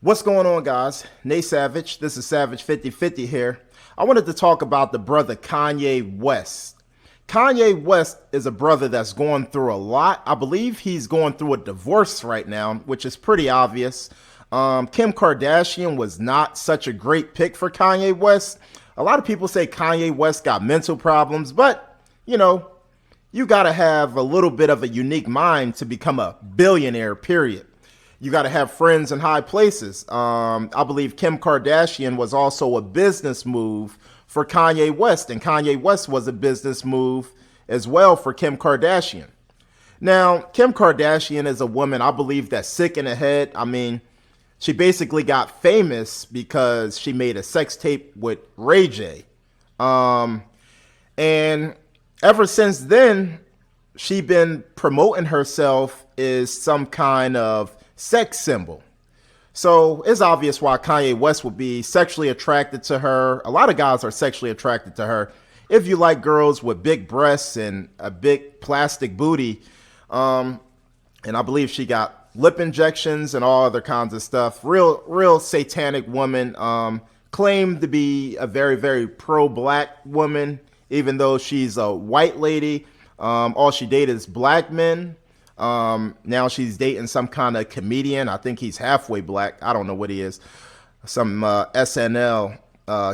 What's going on, guys? Nate Savage. This is Savage 5050 here. I wanted to talk about the brother Kanye West. Kanye West is a brother that's going through a lot. I believe he's going through a divorce right now, which is pretty obvious. Kim Kardashian was not such a great pick for Kanye West. A lot of people say Kanye West got mental problems, but, you got to have a little bit of a unique mind to become a billionaire, period. You got to have friends in high places. I believe Kim Kardashian was also a business move for Kanye West, and Kanye West was a business move as well for Kim Kardashian. Now, Kim Kardashian is a woman, I believe, that's sick in the head. I mean, she basically got famous because she made a sex tape with Ray J. And ever since then, she been promoting herself as some kind of sex symbol. So it's obvious why Kanye West would be sexually attracted to her. A lot of guys are sexually attracted to her. If you like girls with big breasts and a big plastic booty, and I believe she got lip injections and all other kinds of stuff. Real satanic woman. Claimed to be a very, very pro-black woman, even though she's a white lady. All she dated is black men. Now she's dating some kind of comedian. I think he's halfway black. I don't know what he is. Some SNL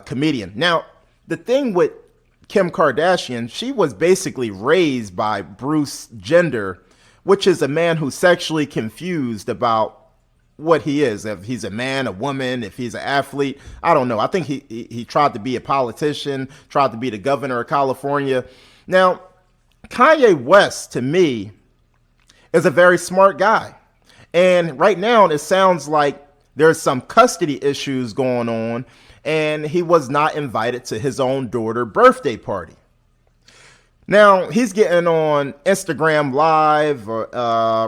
comedian. Now, the thing with Kim Kardashian, she was basically raised by Bruce Jenner, which is a man who's sexually confused about what he is. If he's a man, a woman, if he's an athlete, I don't know. I think he tried to be a politician, tried to be the governor of California. Now, Kanye West, to me, is a very smart guy. And right now, it sounds like there's some custody issues going on, and he was not invited to his own daughter's birthday party. Now, he's getting on Instagram Live,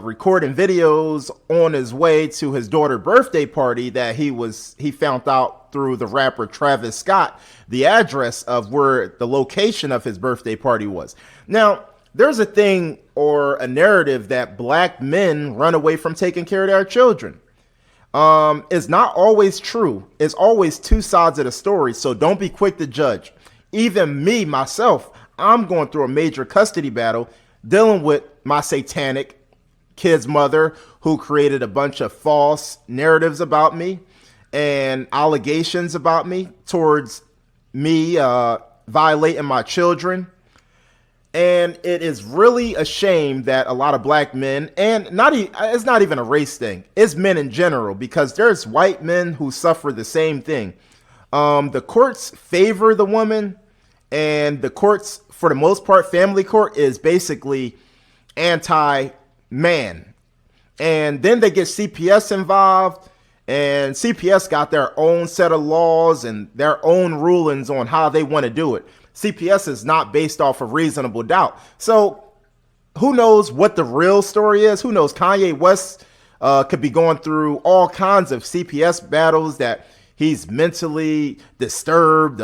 recording videos on his way to his daughter's birthday party that he found out through the rapper Travis Scott, the address of where the location of his birthday party was. Now, there's a thing or a narrative that black men run away from taking care of their children. It's not always true. It's always two sides of the story, so don't be quick to judge. Even me, myself, I'm going through a major custody battle dealing with my satanic kid's mother who created a bunch of false narratives about me and allegations about me towards me violating my children. And it is really a shame that a lot of black men, and it's not even a race thing, it's men in general, because there's white men who suffer the same thing. The courts favor the woman, and the courts, for the most part, family court is basically anti-man. And then they get CPS involved, and CPS got their own set of laws and their own rulings on how they want to do it. CPS is not based off of reasonable doubt. So who knows what the real story is? Who knows? Kanye West could be going through all kinds of CPS battles, that he's mentally disturbed.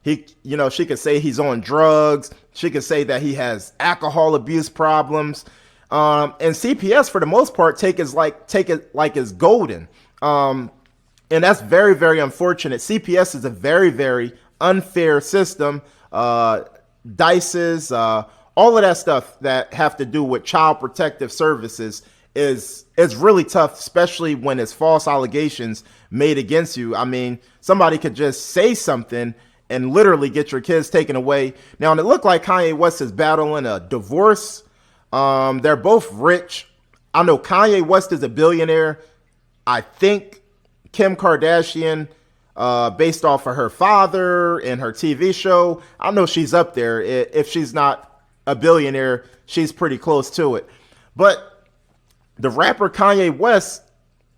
She could say he's on drugs. She could say that he has alcohol abuse problems. And CPS, for the most part, take it like it's golden. And that's very, very unfortunate. CPS is a very, very unfair system. Dices, all of that stuff that have to do with child protective services is really tough, especially when it's false allegations made against you. I mean, somebody could just say something and literally get your kids taken away. Now, and it looked like Kanye West is battling a divorce. They're both rich. I know Kanye West is a billionaire. I think Kim Kardashian, based off of her father and her TV show, I know she's up there. If she's not a billionaire, she's pretty close to it. But the rapper Kanye West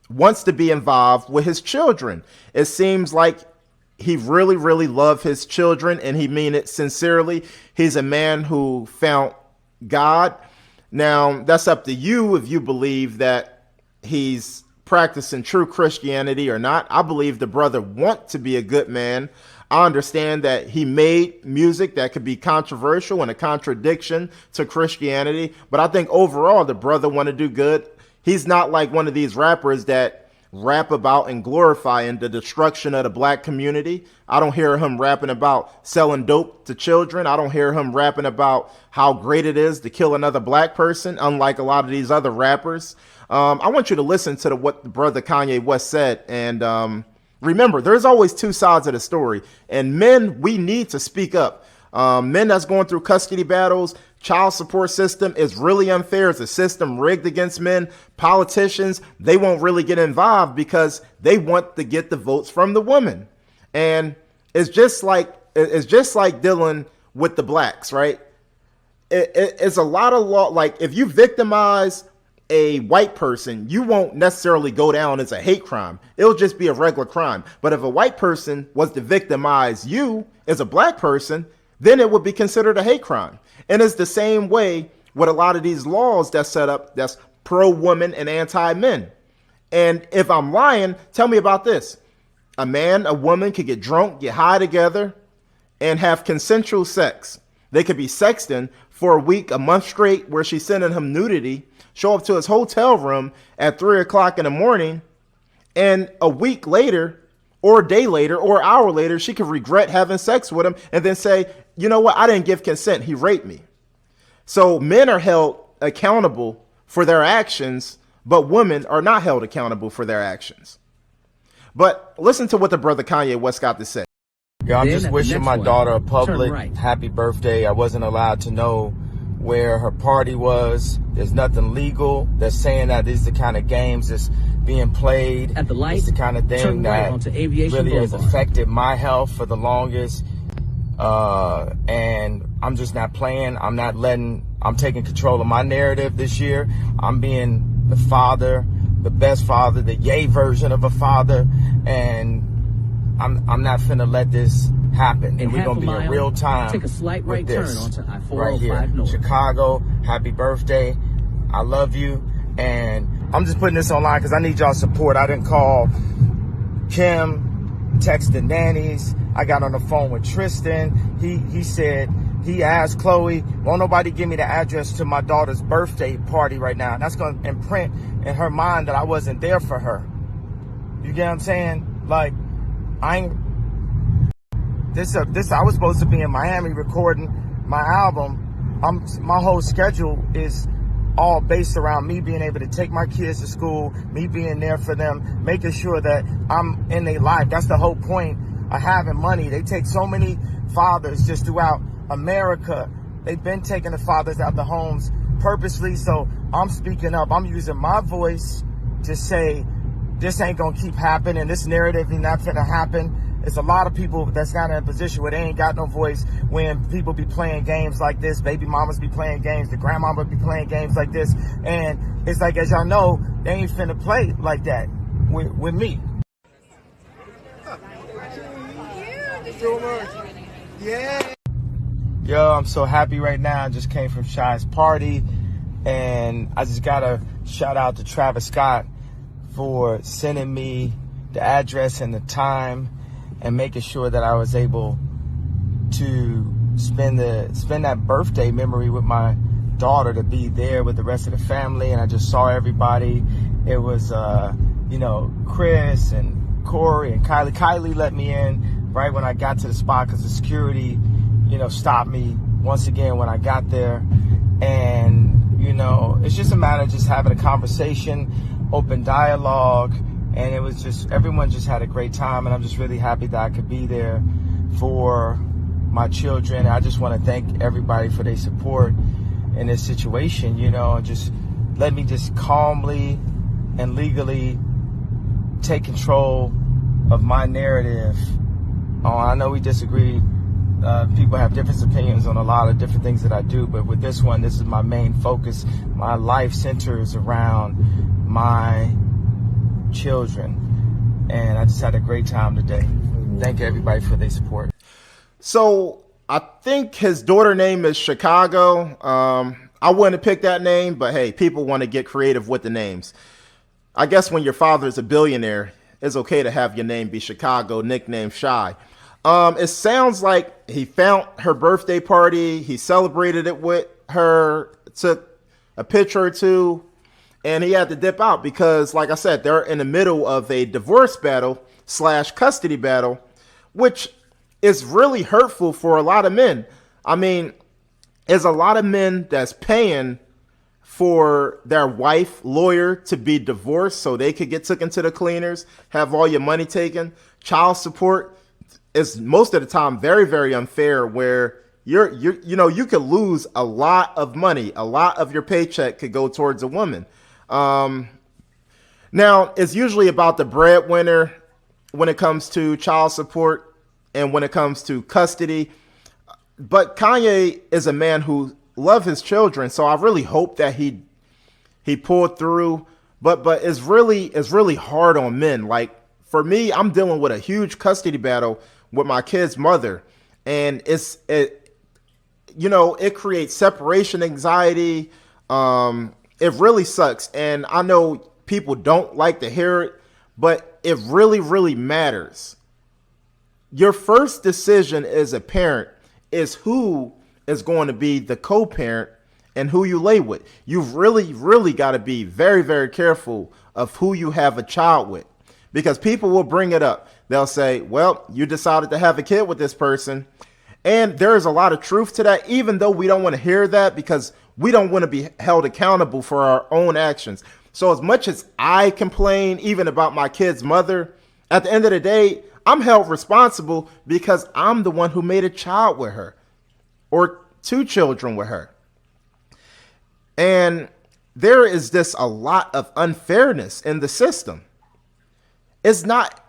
wants to be involved with his children. It seems like he really, really loves his children, and he mean it sincerely. He's a man who found God. Now, that's up to you if you believe that he's practicing true Christianity or not. I believe the brother wants to be a good man. I understand that he made music that could be controversial and a contradiction to Christianity, but I think overall the brother want to do good. He's not like one of these rappers that rap about and glorifying the destruction of the black community. I don't hear him rapping about selling dope to children. I don't hear him rapping about how great it is to kill another black person, unlike a lot of these other rappers. I want you to listen to what the brother Kanye West said. And remember, there's always two sides of the story. And men, we need to speak up. Men that's going through custody battles, child support system is really unfair. It's a system rigged against men. Politicians, they won't really get involved because they want to get the votes from the women. And it's just like dealing with the blacks, right? It's a lot of law. Like if you victimize a white person, you won't necessarily go down as a hate crime. It'll just be a regular crime. But if a white person was to victimize you as a black person, then it would be considered a hate crime. And it's the same way with a lot of these laws that's set up that's pro-woman and anti-men. And if I'm lying, tell me about this. A man, a woman could get drunk, get high together, and have consensual sex. They could be sexting for a week, a month straight, where she's sending him nudity, show up to his hotel room at 3 o'clock in the morning, and a week later, or a day later, or an hour later, she could regret having sex with him and then say, you know what, I didn't give consent. He raped me. So men are held accountable for their actions, but women are not held accountable for their actions. But listen to what the brother Kanye West got to say. Yeah, I'm just wishing my daughter a public happy birthday. I wasn't allowed to know where her party was. There's nothing legal. They're saying that these are the kind of games that's being played. At the light, it's the kind of thing that really has affected my health for the longest. And I'm just not playing. I'm taking control of my narrative this year. I'm being the father, the best father, the yay version of a father. And I'm not finna let this happen. And we're gonna be in real time. Take a slight right turn onto I-405 right here. North. Chicago, happy birthday. I love you. And I'm just putting this online because I need y'all support. I didn't call Kim, texted nannies. I got on the phone with Tristan. He said, he asked Chloe, won't nobody give me the address to my daughter's birthday party right now? And that's going to imprint in her mind that I wasn't there for her. You get what I'm saying? Like, I was supposed to be in Miami recording my album. My whole schedule is all based around me being able to take my kids to school, me being there for them, making sure that I'm in their life. That's the whole point of having money. They take so many fathers just throughout America. They've been taking the fathers out the homes purposely. So I'm speaking up. I'm using my voice to say, this ain't gonna keep happening. This narrative is not gonna happen. It's a lot of people that's not in a position where they ain't got no voice when people be playing games like this. Baby mamas be playing games. The grandmama be playing games like this. And it's like, as y'all know, they ain't finna play like that with me. Yeah. Yo, I'm so happy right now. I just came from Shy's party. And I just gotta shout out to Travis Scott for sending me the address and the time and making sure that I was able to spend that birthday memory with my daughter, to be there with the rest of the family. And I just saw everybody. It was, Chris and Corey and Kylie. Kylie let me in right when I got to the spot because the security, stopped me once again when I got there. And, it's just a matter of just having a conversation, open dialogue. And it was just, everyone just had a great time. And I'm just really happy that I could be there for my children. I just want to thank everybody for their support in this situation, and just let me just calmly and legally take control of my narrative. I know we disagree. People have different opinions on a lot of different things that I do. But with this one, this is my main focus. My life centers around my children, and I just had a great time today. Thank everybody for their support. So I think his daughter name is Chicago. I wouldn't have picked that name, but hey, people want to get creative with the names. I guess when your father is a billionaire, it's okay to have your name be Chicago, nickname Shy. It sounds like he found her birthday party. He celebrated it with her, took a picture or two. And he had to dip out because, like I said, they're in the middle of a divorce battle slash custody battle, which is really hurtful for a lot of men. I mean, there's a lot of men that's paying for their wife lawyer to be divorced so they could get taken to the cleaners, have all your money taken. Child support is most of the time very, very unfair, where you could lose a lot of money. A lot of your paycheck could go towards a woman. Now, it's usually about the breadwinner when it comes to child support and when it comes to custody. But Kanye is a man who loves his children, so I really hope that he pulled through. But it's really hard on men. Like, for me, I'm dealing with a huge custody battle with my kid's mother, and it creates separation anxiety. It really sucks. And I know people don't like to hear it, but it really, really matters. Your first decision as a parent is who is going to be the co-parent and who you lay with. You've really, really got to be very, very careful of who you have a child with, because people will bring it up. They'll say, well, you decided to have a kid with this person. And there is a lot of truth to that, even though we don't want to hear that, because we don't want to be held accountable for our own actions. So as much as I complain even about my kid's mother, at the end of the day, I'm held responsible because I'm the one who made a child with her, or two children with her. And there is just a lot of unfairness in the system. It's not,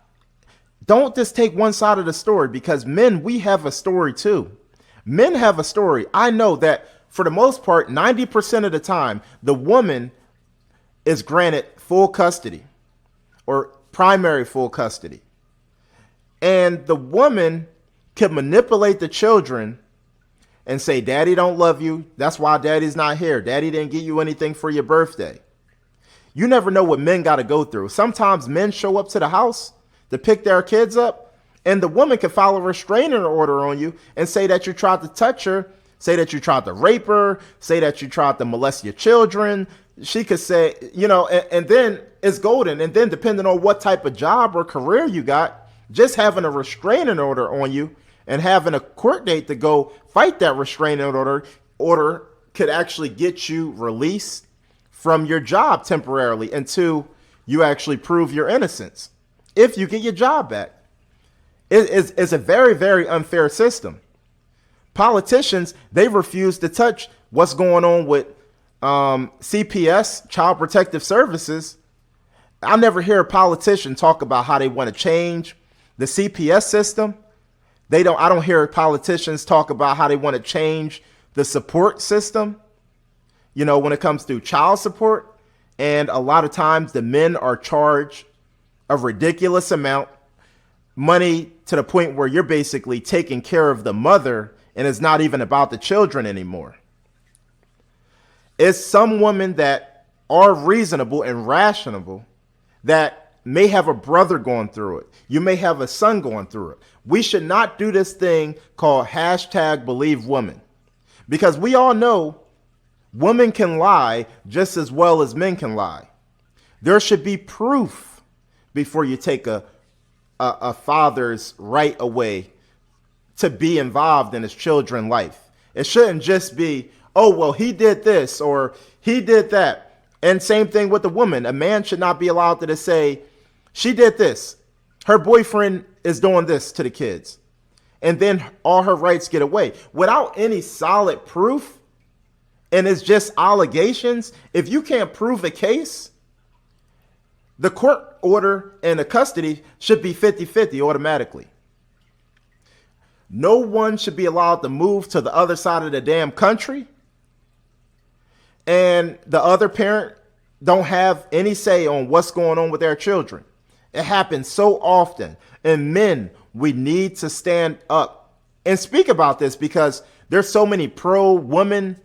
don't just take one side of the story, because men, we have a story too. Men have a story. I know that for the most part, 90% of the time, the woman is granted full custody or primary full custody. And the woman can manipulate the children and say, daddy don't love you. That's why daddy's not here. Daddy didn't get you anything for your birthday. You never know what men got to go through. Sometimes men show up to the house to pick their kids up, and the woman can file a restraining order on you and say that you tried to touch her, say that you tried to rape her, say that you tried to molest your children. She could say, and then it's golden. And then depending on what type of job or career you got, just having a restraining order on you and having a court date to go fight that restraining order could actually get you released from your job temporarily until you actually prove your innocence, if you get your job back. It's a very, very unfair system. Politicians, they refuse to touch what's going on with CPS, Child Protective Services. I never hear a politician talk about how they want to change the CPS system. I don't hear politicians talk about how they want to change the support system, when it comes to child support. And a lot of times the men are charged a ridiculous amount money to the point where you're basically taking care of the mother, and it's not even about the children anymore. It's some women that are reasonable and rational that may have a brother going through it. You may have a son going through it. We should not do this thing called #BelieveWomen, because we all know women can lie just as well as men can lie. There should be proof before you take a father's right away to be involved in his children's life. It shouldn't just be, oh, well, he did this or he did that. And same thing with the woman. A man should not be allowed to just say, she did this, her boyfriend is doing this to the kids, and then all her rights get away without any solid proof. And it's just allegations. If you can't prove a case, the court order and the custody should be 50-50 automatically. No one should be allowed to move to the other side of the damn country, and the other parent don't have any say on what's going on with their children. It happens so often. And men, we need to stand up and speak about this, because there's so many pro-woman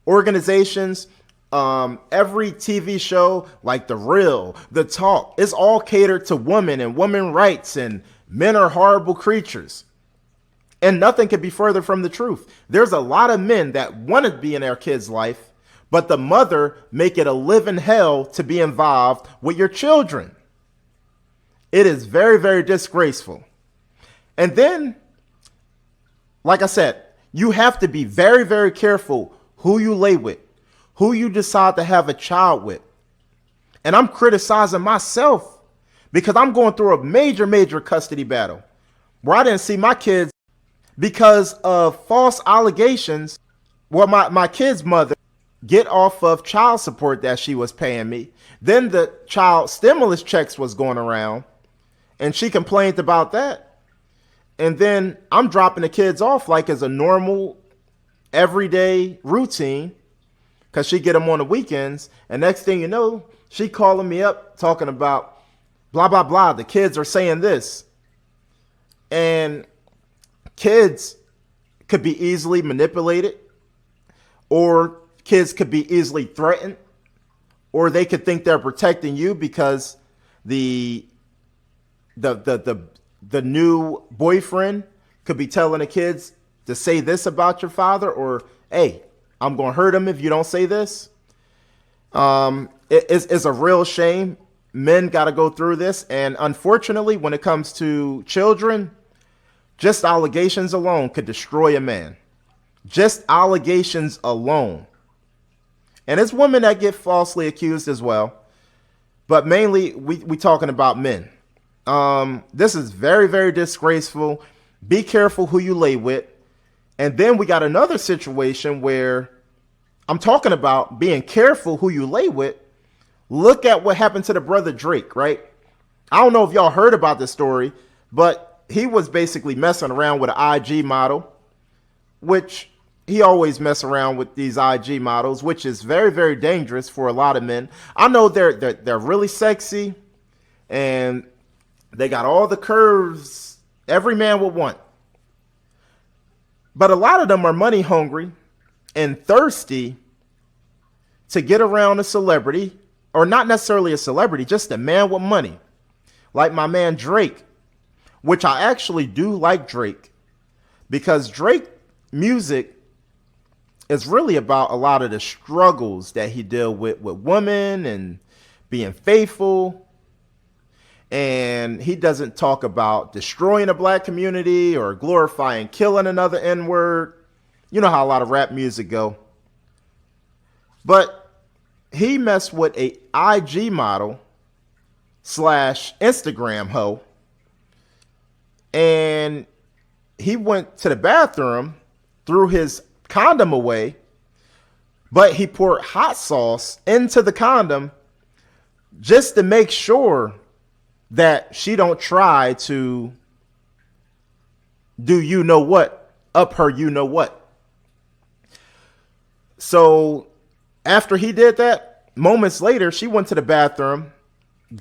organizations. Every TV show like The Real, The Talk, is all catered to women and women rights, and men are horrible creatures. And nothing could be further from the truth. There's a lot of men that want to be in their kids' life, but the mother make it a living hell to be involved with your children. It is very, very disgraceful. And then, like I said, you have to be very, very careful who you lay with, who you decide to have a child with. And I'm criticizing myself because I'm going through a major, major custody battle where I didn't see my kids because of false allegations. Well, my kid's mother get off of child support that she was paying me. Then the child stimulus checks was going around and she complained about that. And then I'm dropping the kids off like as a normal everyday routine because she get them on the weekends. And next thing you know, she calling me up talking about blah, blah, blah. The kids are saying this. And kids could be easily manipulated, or kids could be easily threatened, or they could think they're protecting you because the new boyfriend could be telling the kids to say this about your father, or, hey, I'm going to hurt him if you don't say this. It's a real shame. Men got to go through this. And unfortunately, when it comes to children, just allegations alone could destroy a man. Just allegations alone. And it's women that get falsely accused as well. But mainly, we talking about men. This is very, very disgraceful. Be careful who you lay with. And then we got another situation where I'm talking about being careful who you lay with. Look at what happened to the brother Drake, right? I don't know if y'all heard about this story, but he was basically messing around with an IG model, which he always mess around with these IG models, which is very, very dangerous for a lot of men. I know they're really sexy and they got all the curves every man would want. But a lot of them are money hungry and thirsty to get around a celebrity, or not necessarily a celebrity, just a man with money. Like my man Drake, which I actually do like Drake, because Drake music is really about a lot of the struggles that he dealt with women and being faithful. And he doesn't talk about destroying a black community or glorifying killing another N-word. You know how a lot of rap music go. But he messed with a IG model / Instagram hoe. And he went to the bathroom, threw his condom away, but he poured hot sauce into the condom just to make sure that she don't try to do you know what up her you know what. So after he did that, moments later, she went to the bathroom,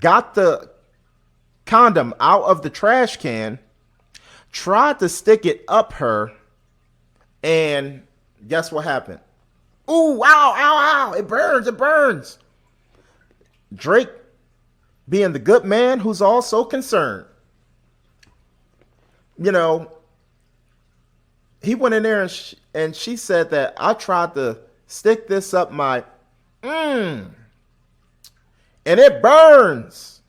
got the condom out of the trash can, tried to stick it up her, and guess what happened? Ooh, ow, ow, ow, it burns, it burns. Drake, being the good man who's also concerned, you know, he went in there and she said that I tried to stick this up my, and it burns.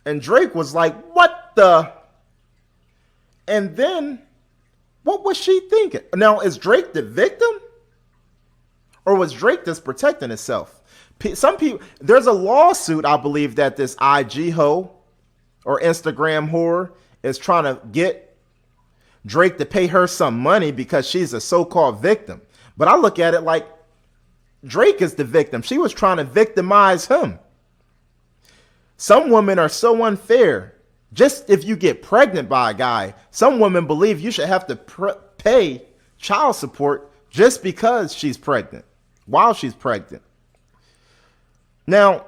And Drake was like, what the? And then, what was she thinking? Now, is Drake the victim? Or was Drake just protecting himself? Some people, there's a lawsuit, I believe, that this IG hoe or Instagram whore is trying to get Drake to pay her some money because she's a so-called victim. But I look at it like Drake is the victim. She was trying to victimize him. Some women are so unfair. Just if you get pregnant by a guy, some women believe you should have to pay child support just because she's pregnant, while she's pregnant. Now,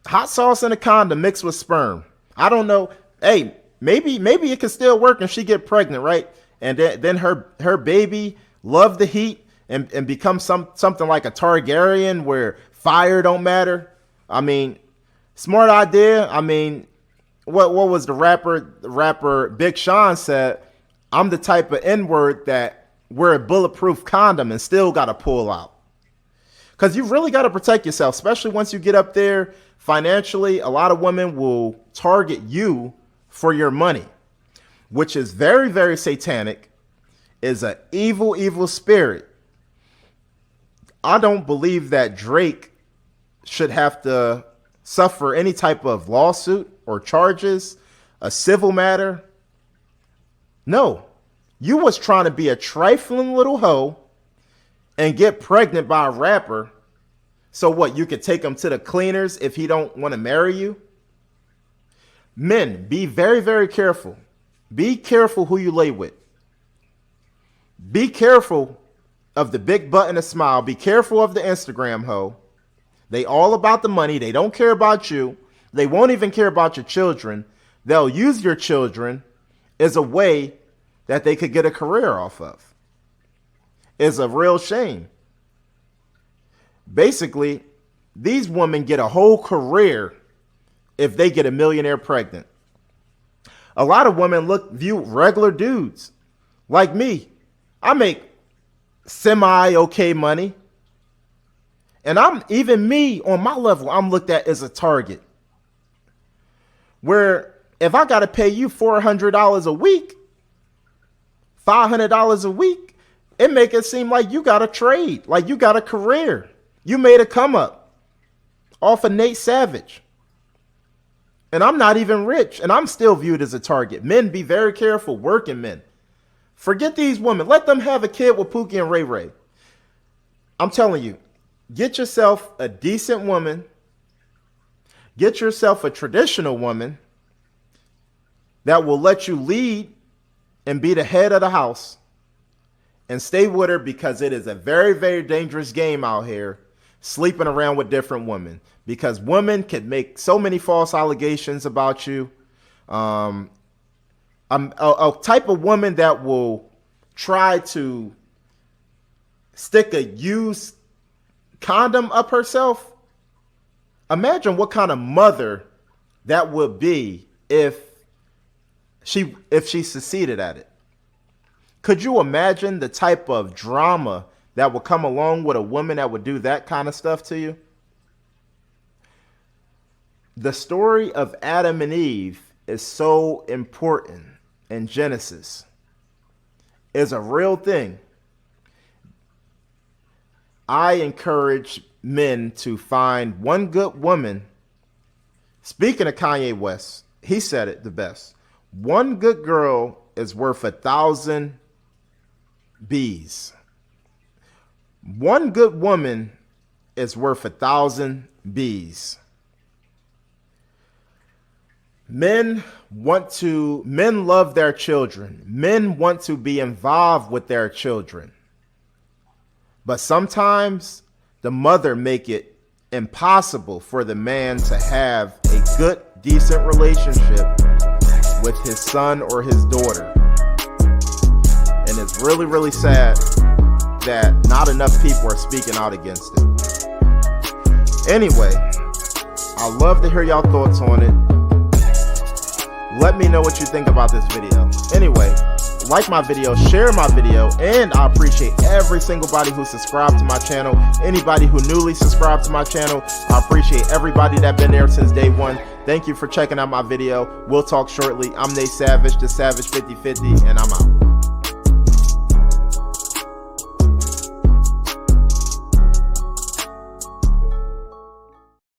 hot sauce in a condom mixed with sperm. I don't know. Hey, maybe it can still work and she get pregnant, right? And then her baby love the heat and become something like a Targaryen where fire don't matter. I mean, smart idea. I mean, what was the rapper Big Sean said? I'm the type of N-word that wear a bulletproof condom and still got to pull out. Because you really got to protect yourself, especially once you get up there financially. A lot of women will target you for your money, which is very, very satanic, is an evil, evil spirit. I don't believe that Drake should have to suffer any type of lawsuit or charges, a civil matter. No, you was trying to be a trifling little hoe and get pregnant by a rapper. So what, you could take him to the cleaners if he don't want to marry you? Men, be very, very careful. Be careful who you lay with. Be careful of the big butt and a smile. Be careful of the Instagram hoe. They all about the money. They don't care about you. They won't even care about your children. They'll use your children as a way that they could get a career off of. It's a real shame. Basically, these women get a whole career if they get a millionaire pregnant. A lot of women view regular dudes like me. I make semi-okay money. And even me on my level, I'm looked at as a target. Where if I got to pay you $400 a week, $500 a week, it make it seem like you got a trade, like you got a career. You made a come up off of Nate Savage. And I'm not even rich, and I'm still viewed as a target. Men, be very careful, working men. Forget these women. Let them have a kid with Pookie and Ray Ray. I'm telling you, get yourself a decent woman. Get yourself a traditional woman that will let you lead and be the head of the house. And stay with her, because it is a very, very dangerous game out here, sleeping around with different women. Because women can make so many false allegations about you. A type of woman that will try to stick a used condom up herself. Imagine what kind of mother that would be if she succeeded at it. Could you imagine the type of drama that would come along with a woman that would do that kind of stuff to you? The story of Adam and Eve is so important in Genesis. It's a real thing. I encourage men to find one good woman. Speaking of Kanye West, he said it the best. One good girl is worth 1,000 bees. One good woman is worth 1,000 bees. Men love their children. Men want to be involved with their children. But sometimes the mother make it impossible for the man to have a good, decent relationship with his son or his daughter. And it's really, really sad that not enough people are speaking out against it. Anyway, I'd love to hear y'all thoughts on it. Let me know what you think about this video. Anyway, like my video, share my video, and I appreciate every single body who subscribed to my channel. Anybody who newly subscribed to my channel, I appreciate everybody that been there since day one. Thank you for checking out my video. We'll talk shortly. I'm Nate Savage, the Savage 5050, and I'm out.